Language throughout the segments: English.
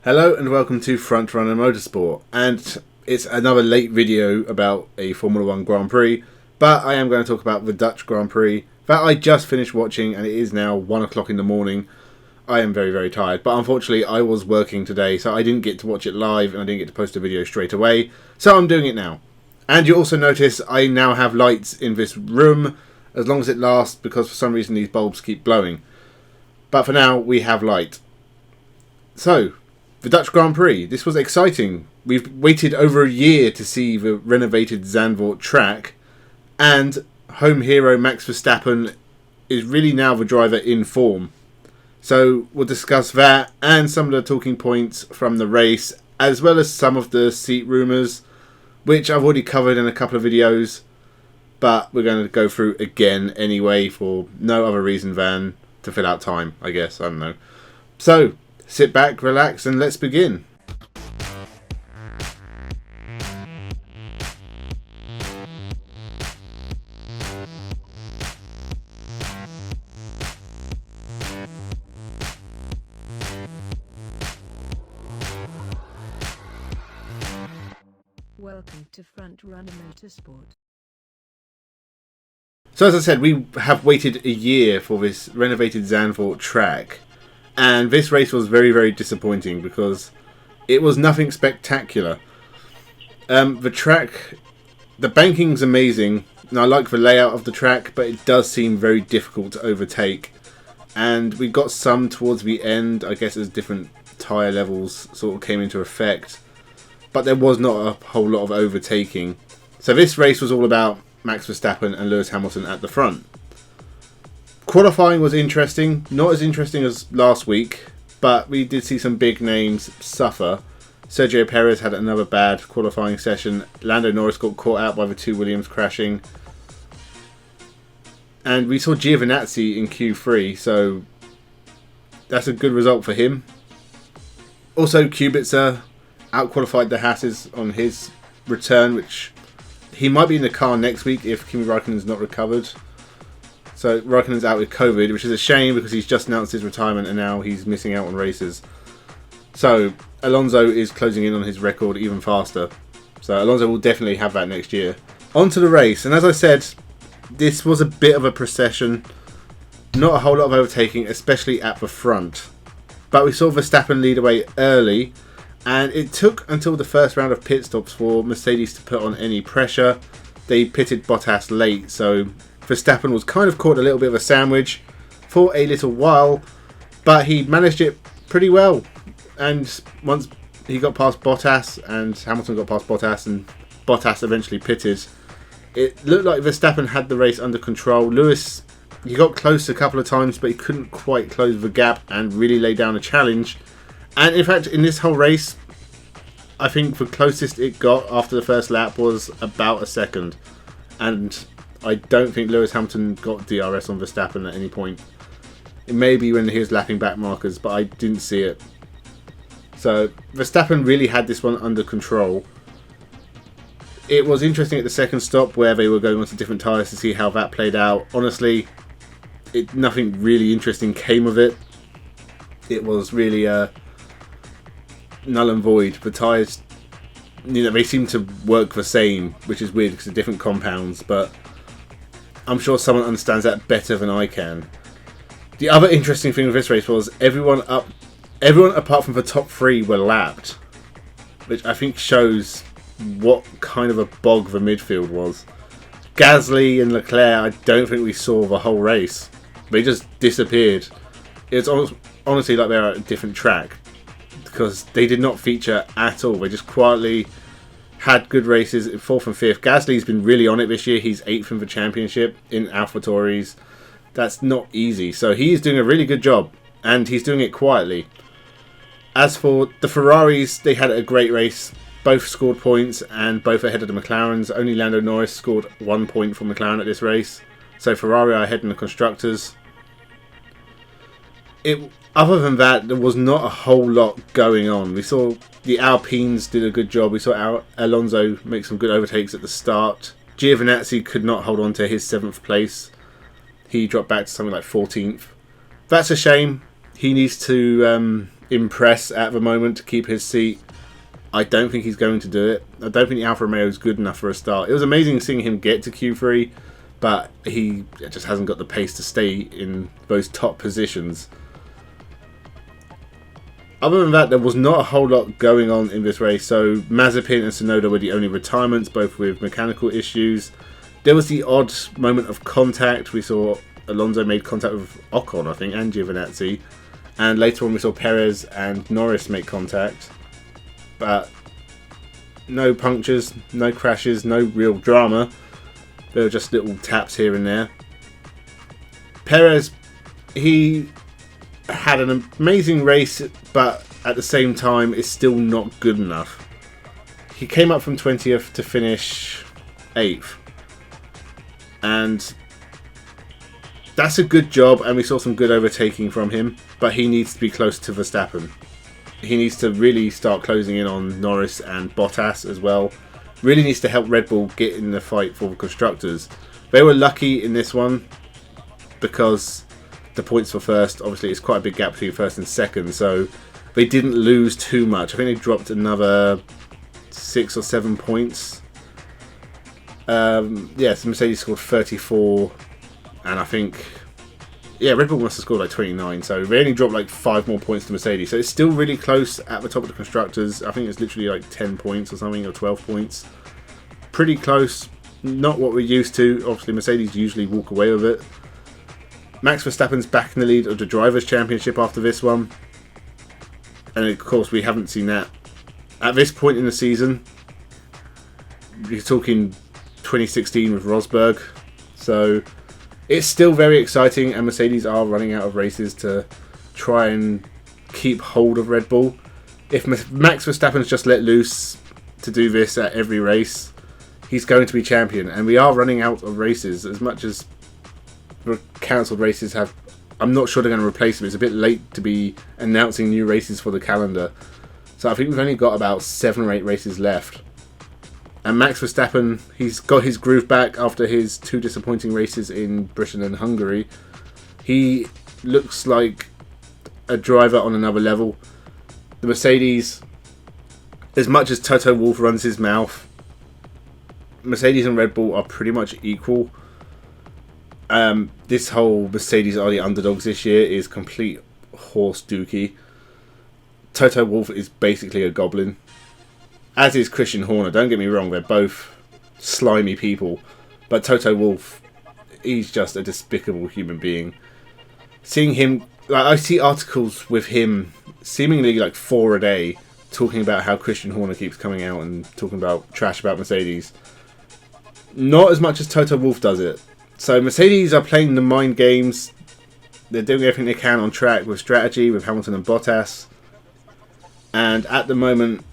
Hello and welcome to Frontrunner Motorsport, and it's another late video about a Formula 1 Grand Prix, but I am going to talk about the Dutch Grand Prix that I just finished watching, and it is now 1 o'clock in the morning. I am very tired, but unfortunately I was working today, so I didn't get to watch it live and I didn't get to post a video straight away, so I'm doing it now. And you also notice I now have lights in this room, as long as it lasts, because for some reason these bulbs keep blowing. But for now, we have light. So, the Dutch Grand Prix. This was exciting. We've waited over a year to see the renovated Zandvoort track, and home hero Max Verstappen is really now the driver in form. So we'll discuss that and some of the talking points from the race, as well as some of the seat rumours, which I've already covered in a couple of videos, but we're going to go through again anyway for no other reason than to fill out time, I guess. I don't know. So, sit back, relax, and let's begin. Welcome to Frontrunner Motorsport. So as I said, we have waited a year for this renovated Zandvoort track. And this race was very disappointing because it was nothing spectacular. The track, the banking's amazing, and I like the layout of the track, but it does seem very difficult to overtake. And we got some towards the end, I guess as different tyre levels sort of came into effect. But there was not a whole lot of overtaking. So this race was all about Max Verstappen and Lewis Hamilton at the front. Qualifying was interesting, not as interesting as last week, but we did see some big names suffer. Sergio Perez had another bad qualifying session. Lando Norris got caught out by the two Williams crashing. And we saw Giovinazzi in Q3, so that's a good result for him. Also, Kubica outqualified the Hasses on his return, which he might be in the car next week if Kimi Raikkonen's not recovered. So Raikkonen's out with COVID, which is a shame because he's just announced his retirement and now he's missing out on races. So Alonso is closing in on his record even faster. So Alonso will definitely have that next year. On to the race, and as I said, this was a bit of a procession. Not a whole lot of overtaking, especially at the front. But we saw Verstappen lead away early, and it took until the first round of pit stops for Mercedes to put on any pressure. They pitted Bottas late, so Verstappen was kind of caught a little bit of a sandwich for a little while, but he managed it pretty well. And once he got past Bottas and Hamilton got past Bottas and Bottas eventually pitted, it looked like Verstappen had the race under control. Lewis, he got close a couple of times, but he couldn't quite close the gap and really lay down a challenge. And in fact, in this whole race, I think the closest it got after the first lap was about a second. And I don't think Lewis Hamilton got DRS on Verstappen at any point. It may be when he was lapping back markers, but I didn't see it. So Verstappen really had this one under control. It was interesting at the second stop where they were going onto different tyres to see how that played out. Honestly, nothing really interesting came of it. It was really null and void. The tyres, they seem to work the same, which is weird because they're different compounds, but I'm sure someone understands that better than I can. The other interesting thing with this race was everyone apart from the top three were lapped, which I think shows what kind of a bog the midfield was. Gasly and Leclerc, I don't think we saw the whole race. They just disappeared. It's honestly like they're at a different track because they did not feature at all. They just quietly had good races in 4th and 5th. Gasly's been really on it this year. He's 8th in the championship in AlphaTauris. That's not easy. So he's doing a really good job, and he's doing it quietly. As for the Ferraris, they had a great race. Both scored points, and both ahead of the McLarens. Only Lando Norris scored 1 point for McLaren at this race. So Ferrari are ahead in the Constructors. Other than that, there was not a whole lot going on. We saw the Alpines did a good job. We saw Alonso make some good overtakes at the start. Giovinazzi could not hold on to his 7th place. He dropped back to something like 14th. That's a shame. He needs to impress at the moment to keep his seat. I don't think he's going to do it. I don't think the Alfa Romeo is good enough for a start. It was amazing seeing him get to Q3, but he just hasn't got the pace to stay in those top positions. Other than that, there was not a whole lot going on in this race. So Mazepin and Tsunoda were the only retirements, both with mechanical issues. There was the odd moment of contact. We saw Alonso made contact with Ocon, I think, and Giovinazzi. And later on we saw Perez and Norris make contact. But no punctures, no crashes, no real drama. There were just little taps here and there. Perez, he had an amazing race, but at the same time is still not good enough. He came up from 20th to finish 8th. And that's a good job, and we saw some good overtaking from him, but he needs to be close to Verstappen. He needs to really start closing in on Norris and Bottas as well. Really needs to help Red Bull get in the fight for the constructors. They were lucky in this one because the points for first, obviously it's quite a big gap between first and second, so they didn't lose too much. I think they dropped another 6 or 7 points. So Mercedes scored 34, and I think Red Bull must have scored like 29, so they only dropped like 5 more points to Mercedes. So it's still really close at the top of the constructors. I think it's literally like 10 points or something, or 12 points. Pretty close, not what we're used to. Obviously Mercedes usually walk away with it. Max Verstappen's back in the lead of the Drivers' Championship after this one. And of course we haven't seen that. At this point in the season, you're talking 2016 with Rosberg. So it's still very exciting, and Mercedes are running out of races to try and keep hold of Red Bull. If Max Verstappen's just let loose to do this at every race, he's going to be champion. And we are running out of races. As much as the cancelled races have, I'm not sure they're going to replace them. It's a bit late to be announcing new races for the calendar. So I think we've only got about 7 or 8 races left. And Max Verstappen, he's got his groove back after his 2 disappointing races in Britain and Hungary. He looks like a driver on another level. The Mercedes, as much as Toto Wolff runs his mouth, Mercedes and Red Bull are pretty much equal. This whole Mercedes are the underdogs this year is complete horse dookie. Toto Wolff is basically a goblin. As is Christian Horner. Don't get me wrong, they're both slimy people. But Toto Wolff, he's just a despicable human being. Seeing him, like, I see articles with him seemingly like 4 a day talking about how Christian Horner keeps coming out and talking about trash about Mercedes. Not as much as Toto Wolff does it. So Mercedes are playing the mind games. They're doing everything they can on track with strategy, with Hamilton and Bottas. And at the moment,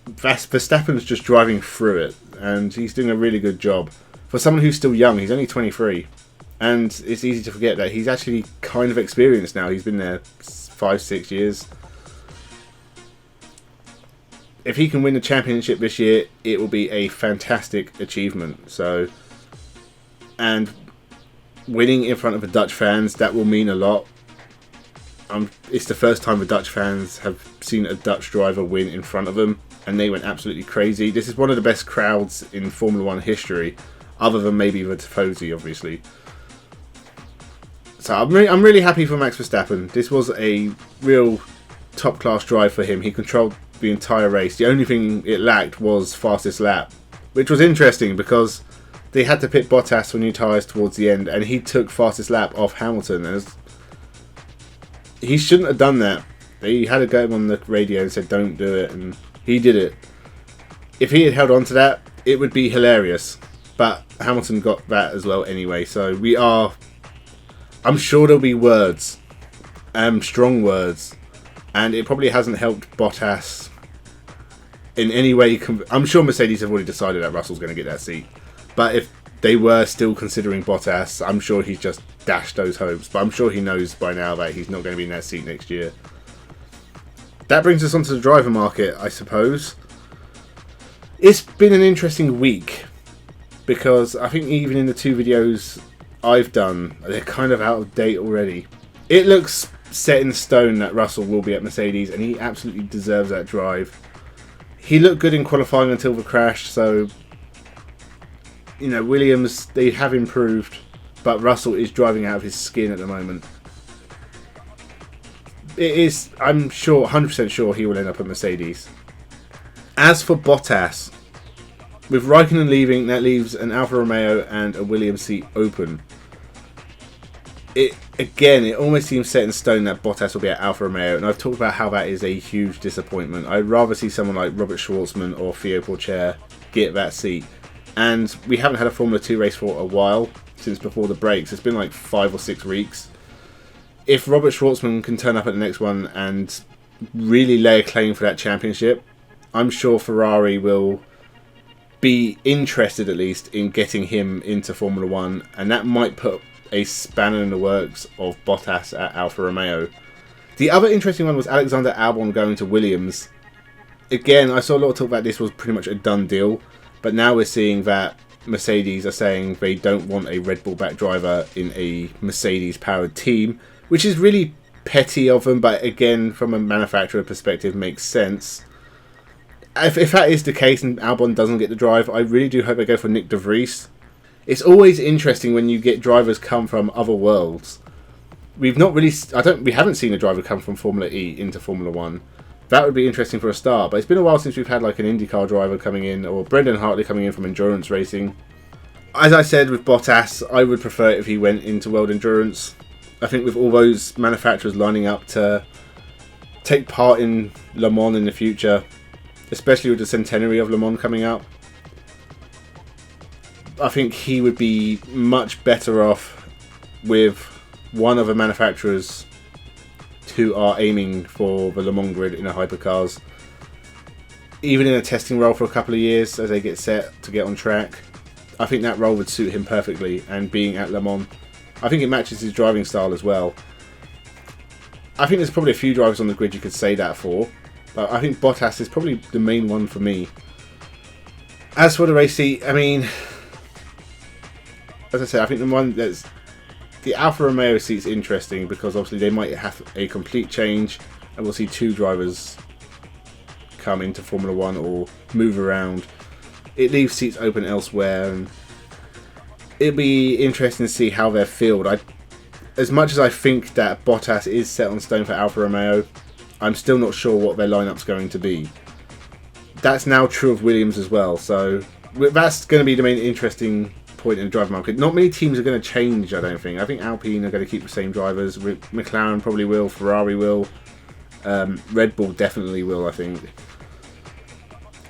Verstappen's just driving through it, and he's doing a really good job. For someone who's still young, he's only 23, and it's easy to forget that he's actually kind of experienced now. He's been there 5-6 years. If he can win the championship this year, it will be a fantastic achievement. So, and winning in front of the Dutch fans, that will mean a lot. It's the first time the Dutch fans have seen a Dutch driver win in front of them, and they went absolutely crazy. This is one of the best crowds in Formula 1 history, other than maybe the Tifosi, obviously. So I'm really happy for Max Verstappen. This was a real top-class drive for him. He controlled the entire race. The only thing it lacked was fastest lap, which was interesting because they had to pit Bottas for new tyres towards the end, and he took fastest lap off Hamilton. He shouldn't have done that. He had to go on the radio and said, "Don't do it," and he did it. If he had held on to that, it would be hilarious. But Hamilton got that as well anyway. So I'm sure there'll be words, strong words, and it probably hasn't helped Bottas in any way. I'm sure Mercedes have already decided that Russell's going to get that seat. But if they were still considering Bottas, I'm sure he's just dashed those hopes. But I'm sure he knows by now that he's not going to be in that seat next year. That brings us onto the driver market, I suppose. It's been an interesting week, because I think even in the 2 videos I've done, they're kind of out of date already. It looks set in stone that Russell will be at Mercedes, and he absolutely deserves that drive. He looked good in qualifying until the crash, so Williams, they have improved, but Russell is driving out of his skin at the moment. I'm sure, 100% sure he will end up at Mercedes. As for Bottas, with Raikkonen leaving, that leaves an Alfa Romeo and a Williams seat open. It almost seems set in stone that Bottas will be at Alfa Romeo, and I've talked about how that is a huge disappointment. I'd rather see someone like Robert Schwartzman or Theo Pourchaire get that seat. And we haven't had a Formula 2 race for a while, since before the breaks. It's been like 5 or 6 weeks. If Robert Schwartzman can turn up at the next one and really lay a claim for that championship, I'm sure Ferrari will be interested, at least, in getting him into Formula 1, and that might put a spanner in the works of Bottas at Alfa Romeo. The other interesting one was Alexander Albon going to Williams. Again, I saw a lot of talk about this was pretty much a done deal, but now we're seeing that Mercedes are saying they don't want a Red Bull back driver in a Mercedes powered team, which is really petty of them, but again, from a manufacturer perspective, makes sense. If that is the case and Albon doesn't get the drive, I really do hope they go for Nick de Vries. It's always interesting when you get drivers come from other worlds. We haven't seen a driver come from Formula E into Formula 1. That would be interesting for a start, but it's been a while since we've had like an IndyCar driver coming in, or Brendan Hartley coming in from endurance racing. As I said with Bottas, I would prefer it if he went into World Endurance. I think with all those manufacturers lining up to take part in Le Mans in the future, especially with the centenary of Le Mans coming up, I think he would be much better off with one of the manufacturers who are aiming for the Le Mans grid in the hypercars, even in a testing role for a couple of years as they get set to get on track. I think that role would suit him perfectly, and being at Le Mans, I think it matches his driving style as well. I think there's probably a few drivers on the grid you could say that for, but I think Bottas is probably the main one for me. As for the race seat, I mean, as I said, I think the Alfa Romeo seat's interesting because obviously they might have a complete change and we'll see 2 drivers come into Formula 1 or move around. It leaves seats open elsewhere, and it'll be interesting to see how they're filled. As much as I think that Bottas is set on stone for Alfa Romeo, I'm still not sure what their lineup's going to be. That's now true of Williams as well, so that's going to be the main interesting point in the driver market. Not many teams are going to change, I don't think. I think Alpine are going to keep the same drivers. McLaren probably will, Ferrari will, Red Bull definitely will, I think.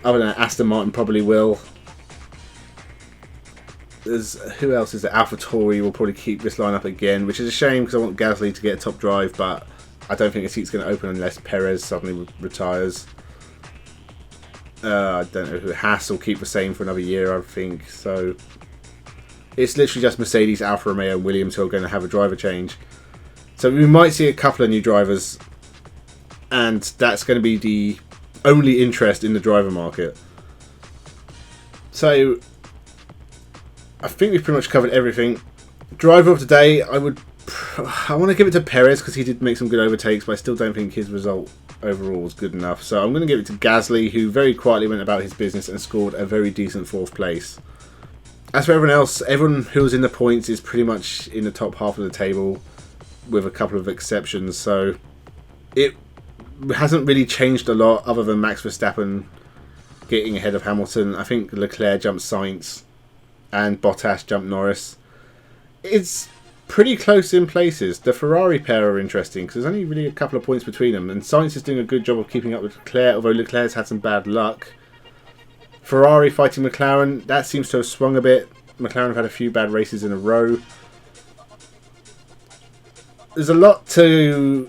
Other than that, Aston Martin probably will. Who else is there? AlphaTauri will probably keep this lineup again, which is a shame because I want Gasly to get a top drive, but I don't think a seat's going to open unless Perez suddenly retires. I don't know who. Haas will keep the same for another year, I think. So it's literally just Mercedes, Alfa Romeo, and Williams who are going to have a driver change. So we might see a couple of new drivers, and that's going to be the only interest in the driver market. So I think we've pretty much covered everything. Driver of the day, I want to give it to Perez because he did make some good overtakes, but I still don't think his result overall was good enough. So I'm going to give it to Gasly, who very quietly went about his business and scored a very decent 4th place. As for everyone else, everyone who was in the points is pretty much in the top half of the table, with a couple of exceptions. So it hasn't really changed a lot other than Max Verstappen getting ahead of Hamilton. I think Leclerc jumped Sainz and Bottas jumped Norris. It's pretty close in places. The Ferrari pair are interesting because there's only really a couple of points between them, and Sainz is doing a good job of keeping up with Leclerc, although Leclerc's had some bad luck. Ferrari fighting McLaren, that seems to have swung a bit. McLaren have had a few bad races in a row. There's a lot to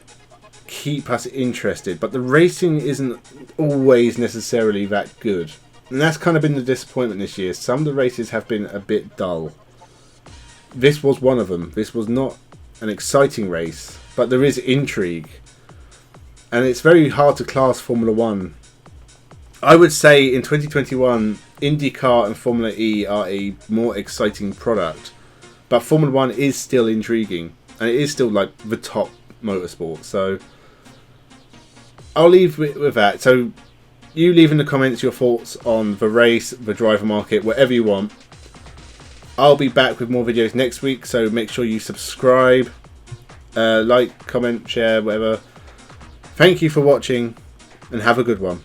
keep us interested, but the racing isn't always necessarily that good. And that's kind of been the disappointment this year. Some of the races have been a bit dull. This was one of them. This was not an exciting race, but there is intrigue. And it's very hard to class Formula 1. I would say in 2021, IndyCar and Formula E are a more exciting product. But Formula 1 is still intriguing. And it is still like the top motorsport. So I'll leave with that. So you leave in the comments your thoughts on the race, the driver market, whatever you want. I'll be back with more videos next week, so make sure you subscribe, like, comment, share, whatever. Thank you for watching, and have a good one.